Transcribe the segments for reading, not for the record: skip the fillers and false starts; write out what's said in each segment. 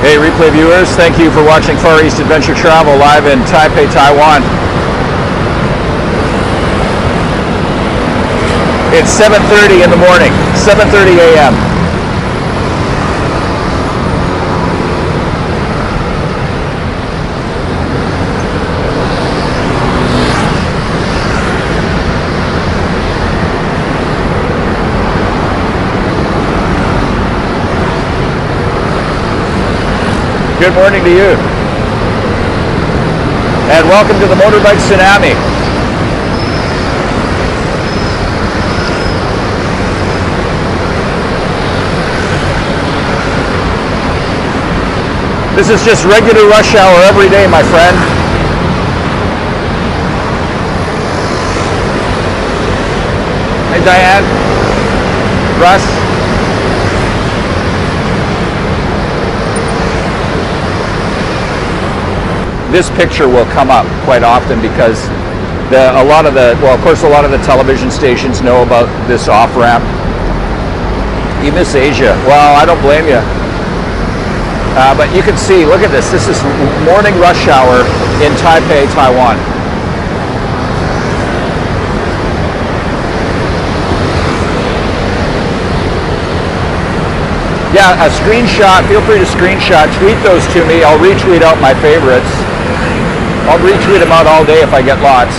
Hey, replay viewers, thank you for watching Far East Adventure Travel live in Taipei, Taiwan. It's 7:30 in the morning, 7:30 a.m. Good morning to you. And welcome to the motorbike tsunami. This is just regular rush hour every day, my friend. Hey, Diane. Russ. This picture will come up quite often because a lot of the television stations know about this off-ramp. You miss Asia. Well, I don't blame you. But you can see, look at this. This is morning rush hour in Taipei, Taiwan. Yeah, a screenshot. Feel free to screenshot. Tweet those to me. I'll retweet out my favorites. I'll retweet them out all day if I get lots.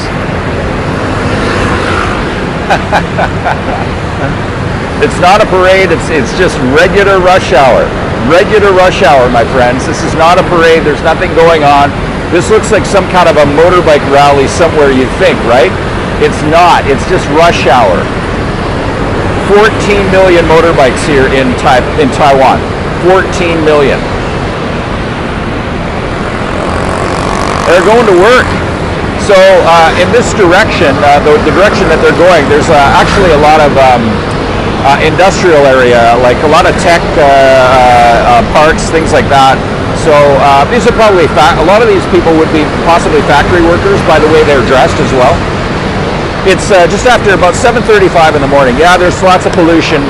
It's not a parade, it's just regular rush hour. Regular rush hour, my friends. This is not a parade, there's nothing going on. This looks like some kind of a motorbike rally somewhere, you'd think, right? It's not, it's just rush hour. 14 million motorbikes here in Taiwan. 14 million. They're going to work. So in this direction, the direction that they're going, there's actually a lot of industrial area, like a lot of tech parks, things like that. So these are probably, a lot of these people would be possibly factory workers by the way they're dressed as well. It's just after about 7:35 in the morning. Yeah, there's lots of pollution.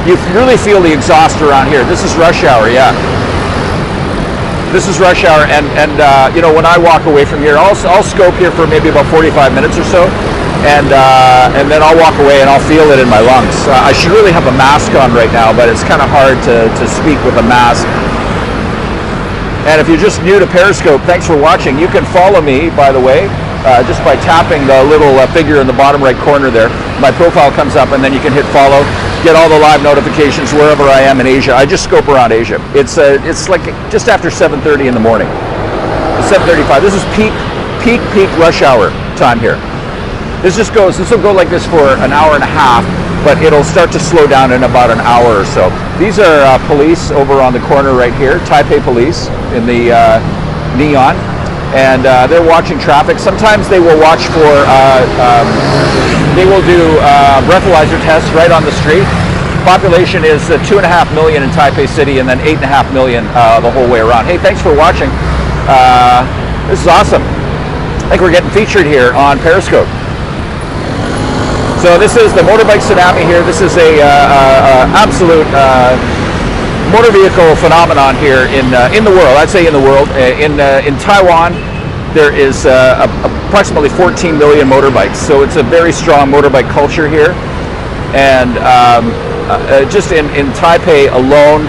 You really feel the exhaust around here. This is rush hour, yeah. This is rush hour, and you know, when I walk away from here, I'll scope here for maybe about 45 minutes or so, and then I'll walk away and I'll feel it in my lungs. I should really have a mask on right now, but it's kind of hard to speak with a mask. And if you're just new to Periscope, thanks for watching. You can follow me, by the way, just by tapping the little figure in the bottom right corner there. My profile comes up, and then you can hit follow. Get all the live notifications wherever I am in Asia. I just scope around Asia. It's like just after 7:30 in the morning. 7:35. This is peak rush hour time here. This will go like this for an hour and a half, but it'll start to slow down in about an hour or so. These are police over on the corner right here, Taipei police in the neon, and they're watching traffic. Sometimes they will watch for they will do breathalyzer tests right on the street. Population is 2.5 million in Taipei City, and then 8.5 million the whole way around. Hey, thanks for watching. This is awesome. I think we're getting featured here on Periscope. So this is the motorbike tsunami here. This is a absolute motor vehicle phenomenon here in the world. I'd say in the world. In Taiwan, there is approximately 14 million motorbikes, so it's a very strong motorbike culture here. And just in Taipei alone,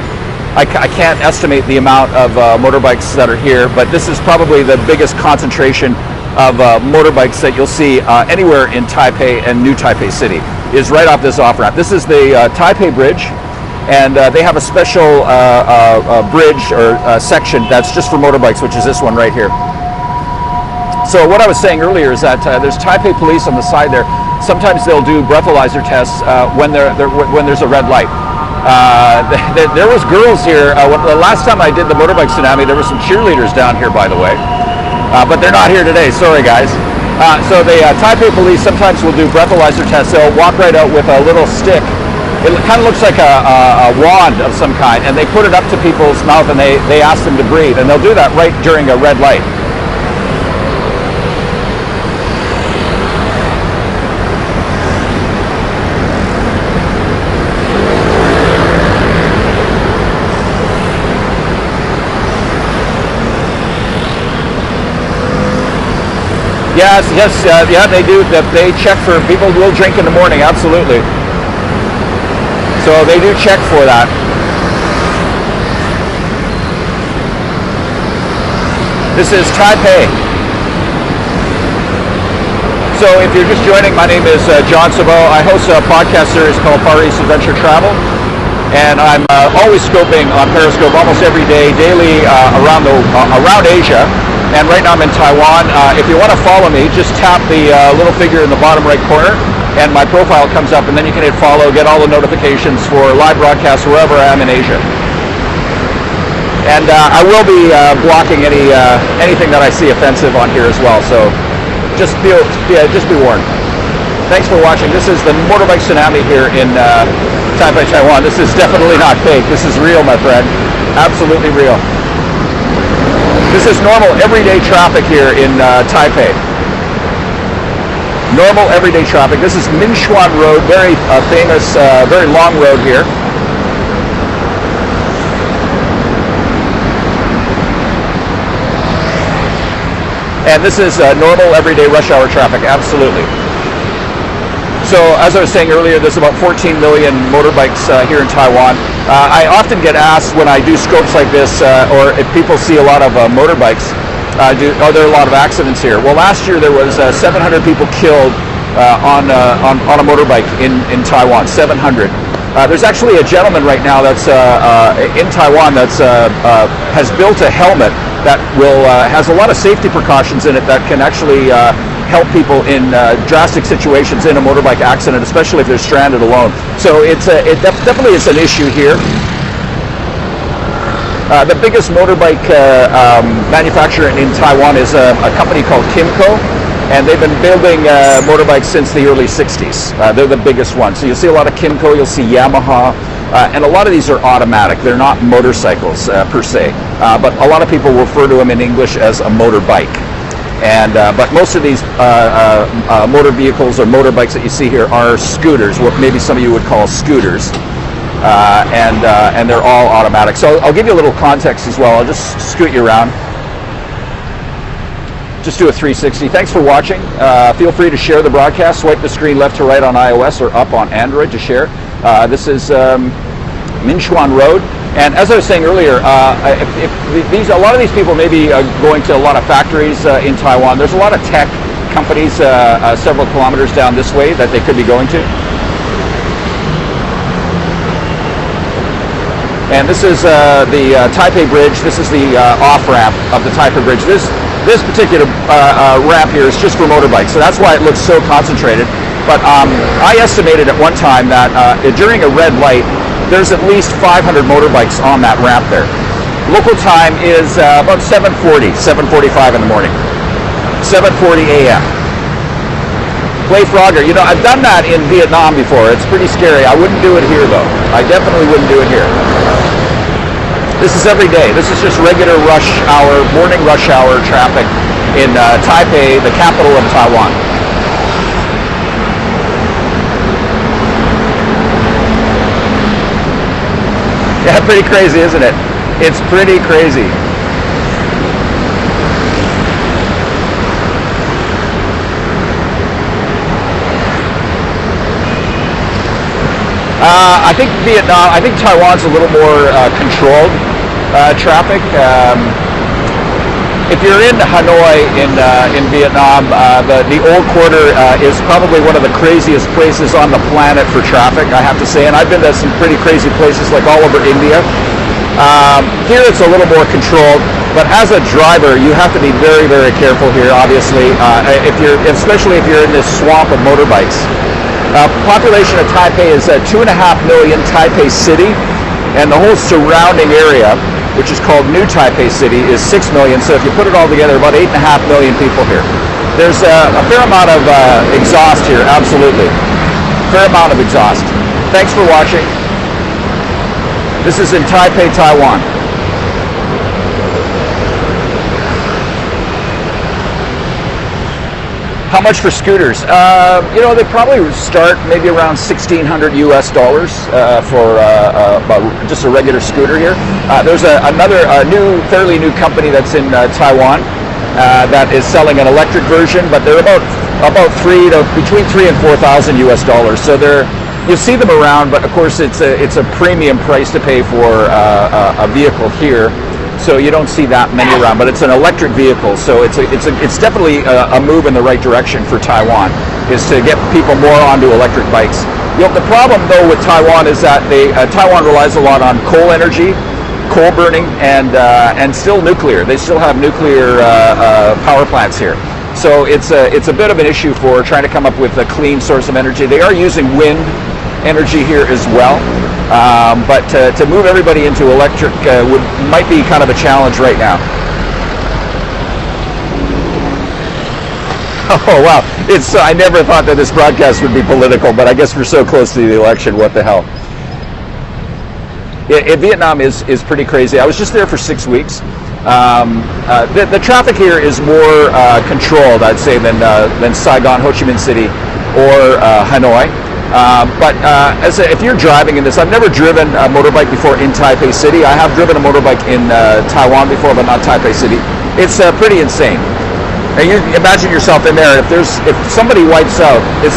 I can't estimate the amount of motorbikes that are here, but this is probably the biggest concentration of motorbikes that you'll see anywhere in Taipei and New Taipei City, is right off this off-ramp. This is the Taipei Bridge, and they have a special bridge or section that's just for motorbikes, which is this one right here. So what I was saying earlier is that there's Taipei police on the side there. Sometimes they'll do breathalyzer tests when there's a red light. There was girls here. The last time I did the motorbike tsunami, there were some cheerleaders down here, by the way. But they're not here today. Sorry, guys. So the Taipei police sometimes will do breathalyzer tests. They'll walk right out with a little stick. It kind of looks like a wand of some kind, and they put it up to people's mouth, and they ask them to breathe. And they'll do that right during a red light. Yes, yes, yeah, they do. They check for people who will drink in the morning, absolutely. So they do check for that. This is Taipei. So if you're just joining, my name is John Sabo. I host a podcast series called Far East Adventure Travel. And I'm always scoping on Periscope almost every day, daily around Asia. And right now I'm in Taiwan. If you want to follow me, just tap the little figure in the bottom right corner and my profile comes up, and then you can hit follow, get all the notifications for live broadcasts wherever I am in Asia. And I will be blocking anything that I see offensive on here as well, so just be warned. Thanks for watching. This is the motorbike tsunami here in Taipei, Taiwan. This is definitely not fake. This is real, my friend. Absolutely real. This is normal everyday traffic here in Taipei. Normal everyday traffic. This is Minshuan Road, very famous, very long road here. And this is normal everyday rush hour traffic, absolutely. So as I was saying earlier, there's about 14 million motorbikes here in Taiwan. I often get asked when I do scopes like this, or if people see a lot of motorbikes, are there a lot of accidents here? Well, last year there was 700 people killed on a motorbike in Taiwan, 700. There's actually a gentleman right now that's in Taiwan that's has built a helmet that has a lot of safety precautions in it that can actually help people in drastic situations in a motorbike accident, especially if they're stranded alone. So it definitely is an issue here. The biggest motorbike manufacturer in Taiwan is a company called Kimco, and they've been building motorbikes since the early 60s. They're the biggest ones. So you'll see a lot of Kimco, you'll see Yamaha, and a lot of these are automatic. They're not motorcycles per se, but a lot of people refer to them in English as a motorbike. And but most of these motor vehicles or motorbikes that you see here are scooters, what maybe some of you would call scooters, and they're all automatic. So I'll give you a little context as well. I'll just scoot you around. Just do a 360. Thanks for watching. Feel free to share the broadcast. Swipe the screen left to right on iOS or up on Android to share. This is Minshuan Road. And as I was saying earlier, a lot of these people may be going to a lot of factories in Taiwan. There's a lot of tech companies several kilometers down this way that they could be going to. And this is the Taipei Bridge. This is the off-ramp of the Taipei Bridge. This particular ramp here is just for motorbikes, so that's why it looks so concentrated. But I estimated at one time that during a red light, there's at least 500 motorbikes on that ramp there. Local time is about 7:45 in the morning. 7:40 a.m. Play Frogger. You know, I've done that in Vietnam before. It's pretty scary. I wouldn't do it here, though. I definitely wouldn't do it here. This is every day. This is just regular rush hour, morning rush hour traffic in Taipei, the capital of Taiwan. Yeah, pretty crazy, isn't it? It's pretty crazy. I think Taiwan's a little more controlled traffic. If you're in Hanoi in Vietnam, the Old Quarter is probably one of the craziest places on the planet for traffic, I have to say. And I've been to some pretty crazy places like all over India. Here it's a little more controlled, but as a driver, you have to be very, very careful here. Obviously, especially if you're in this swamp of motorbikes. Population of Taipei is 2.5 million Taipei City, and the whole surrounding area, which is called New Taipei City, is 6 million. So if you put it all together, about 8.5 million people here. There's a fair amount of exhaust here, absolutely. Fair amount of exhaust. Thanks for watching. This is in Taipei, Taiwan. How much for scooters? You know, they probably start maybe around $1,600 US for just a regular scooter here. There's another fairly new company that's in Taiwan that is selling an electric version, but they're about between 3 and 4,000 US dollars. So you see them around, but of course it's a premium price to pay for a vehicle here. So you don't see that many around, but it's an electric vehicle, so it's definitely a move in the right direction for Taiwan, is to get people more onto electric bikes. The problem though with Taiwan is that Taiwan relies a lot on coal energy, coal burning, and still nuclear. They still have nuclear power plants here, so it's a bit of an issue for trying to come up with a clean source of energy. They are using wind energy here as well. But to move everybody into electric might be kind of a challenge right now. Oh wow! I never thought that this broadcast would be political, but I guess we're so close to the election. What the hell? Vietnam is pretty crazy. I was just there for 6 weeks. The traffic here is more controlled, I'd say, than Saigon, Ho Chi Minh City, or Hanoi. But if you're driving in this, I've never driven a motorbike before in Taipei City. I have driven a motorbike in Taiwan before, but not Taipei City. It's pretty insane. And you imagine yourself in there. If somebody wipes out, it's